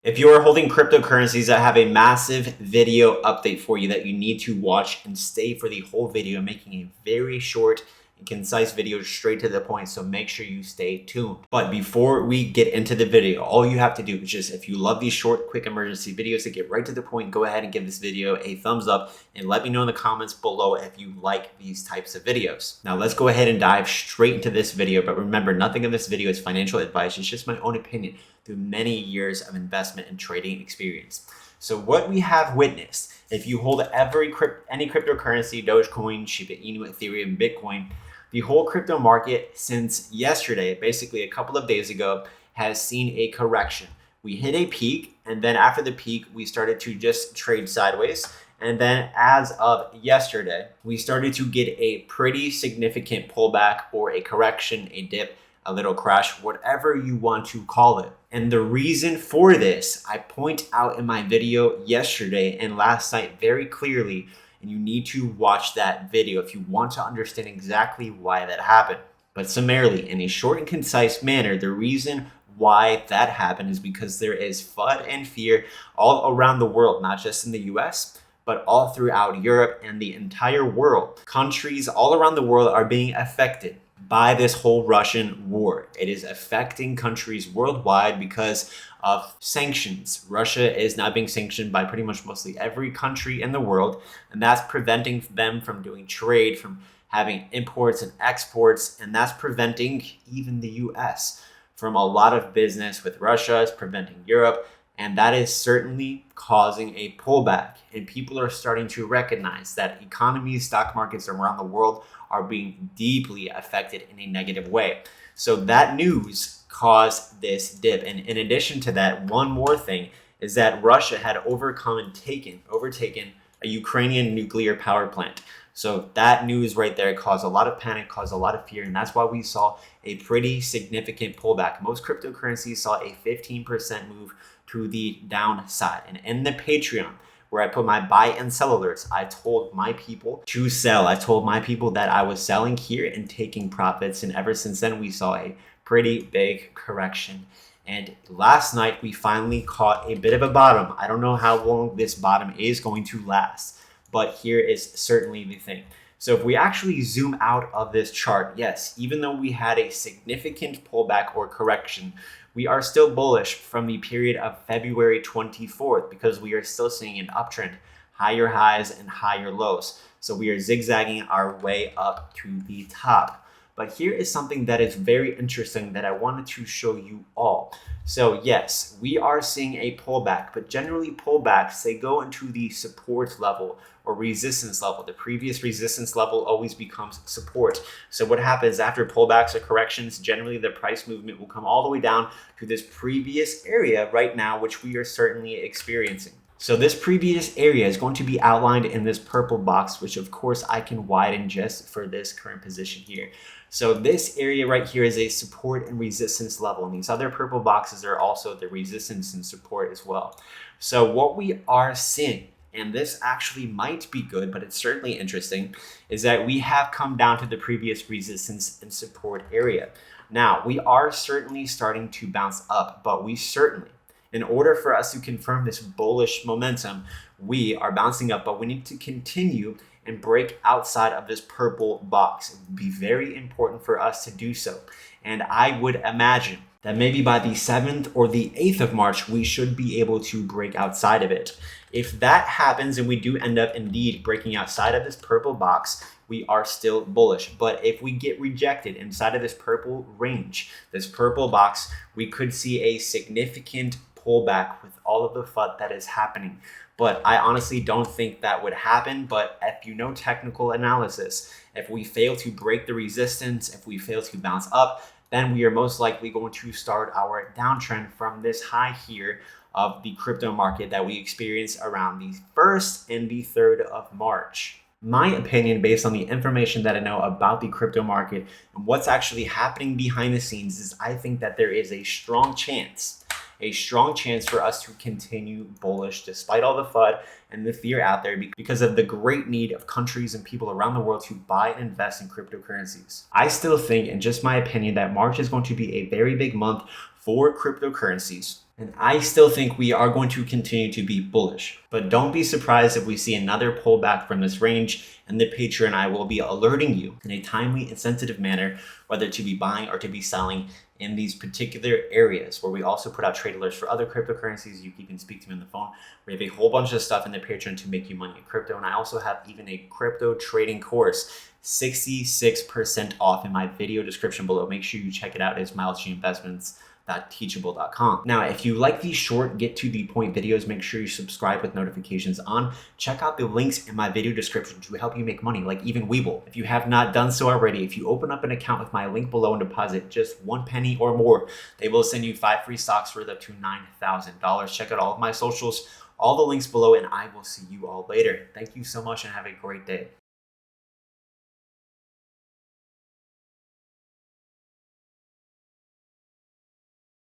If you are holding cryptocurrencies, I have a massive video update for you that you need to watch and stay for the whole video, making a very short and concise video straight to the point. So make sure you stay tuned. But before we get into the video, all you have to do is just, if you love these short, quick emergency videos that get right to the point, go ahead and give this video a thumbs up and let me know in the comments below if you like these types of videos. Now let's go ahead and dive straight into this video. But remember, nothing in this video is financial advice. It's just my own opinion through many years of investment and trading experience. So what we have witnessed, if you hold any cryptocurrency, Dogecoin, Shiba Inu, Ethereum, Bitcoin, the whole crypto market since yesterday, basically a couple of days ago, has seen a correction. We hit a peak, and then after the peak, we started to just trade sideways. And then as of yesterday, we started to get a pretty significant pullback or a correction, a dip, a little crash, whatever you want to call it. And the reason for this, I point out in my video yesterday and last night very clearly, and you need to watch that video if you want to understand exactly why that happened. But summarily, in a short and concise manner, the reason why that happened is because there is FUD and fear all around the world, not just in the US, but all throughout Europe and the entire world. Countries all around the world are being affected by this whole Russian war. It is affecting countries worldwide because of sanctions. Russia is now being sanctioned by pretty much mostly every country in the world, and that's preventing them from doing trade, from having imports and exports, and that's preventing even the US from a lot of business with Russia. It's preventing Europe, and that is certainly causing a pullback. And people are starting to recognize that economies, stock markets around the world are being deeply affected in a negative way. So that news caused this dip. And in addition to that, one more thing is that Russia had overcome and overtaken a Ukrainian nuclear power plant. So that news right there caused a lot of panic, caused a lot of fear, and that's why we saw a pretty significant pullback. Most cryptocurrencies saw a 15% move to the downside. And in the Patreon, where I put my buy and sell alerts, I told my people to sell. I told my people that I was selling here and taking profits. And ever since then, we saw a pretty big correction. And last night, we finally caught a bit of a bottom. I don't know how long this bottom is going to last, but here is certainly the thing. So if we actually zoom out of this chart, yes, even though we had a significant pullback or correction, we are still bullish from the period of February 24th because we are still seeing an uptrend, higher highs and higher lows. So we are zigzagging our way up to the top. But here is something that is very interesting that I wanted to show you all. So yes, we are seeing a pullback, but generally pullbacks, they go into the support level or resistance level. The previous resistance level always becomes support. So what happens after pullbacks or corrections, generally the price movement will come all the way down to this previous area right now, which we are certainly experiencing. So this previous area is going to be outlined in this purple box, which of course I can widen just for this current position here. So this area right here is a support and resistance level, and these other purple boxes are also the resistance and support as well. So what we are seeing, and this actually might be good, but it's certainly interesting, is that we have come down to the previous resistance and support area. Now, we are certainly starting to bounce up, but we certainly, in order for us to confirm this bullish momentum, we are bouncing up, but we need to continue and break outside of this purple box. It would be very important for us to do so. And I would imagine that maybe by the 7th or the 8th of March, we should be able to break outside of it. If that happens and we do end up indeed breaking outside of this purple box, we are still bullish. But if we get rejected inside of this purple range, this purple box, we could see a significant pullback with all of the FUD that is happening. But I honestly don't think that would happen. But if you know technical analysis, if we fail to break the resistance, if we fail to bounce up, then we are most likely going to start our downtrend from this high here of the crypto market that we experienced around the 1st and the 3rd of March. My opinion, based on the information that I know about the crypto market and what's actually happening behind the scenes, is I think that there is a strong chance a strong chance for us to continue bullish despite all the FUD and the fear out there because of the great need of countries and people around the world to buy and invest in cryptocurrencies. I still think, in just my opinion, that March is going to be a very big month for cryptocurrencies. And I still think we are going to continue to be bullish. But don't be surprised if we see another pullback from this range, and the Patreon and I will be alerting you in a timely and sensitive manner whether to be buying or to be selling in these particular areas, where we also put out trade alerts for other cryptocurrencies. You can speak to me on the phone. We have a whole bunch of stuff in the Patreon to make you money in crypto. And I also have even a crypto trading course, 66% off, in my video description below. Make sure you check it out. It's MylesGinvestments.teachable.com. Now, if you like these short, get to the point videos, make sure you subscribe with notifications on. Check out the links in my video description to help you make money, like even WEBULL. If you have not done so already, if you open up an account with my link below and deposit just 1 penny or more, they will send you 5 free stocks worth up to $9,000. Check out all of my socials, all the links below, and I will see you all later. Thank you so much and have a great day.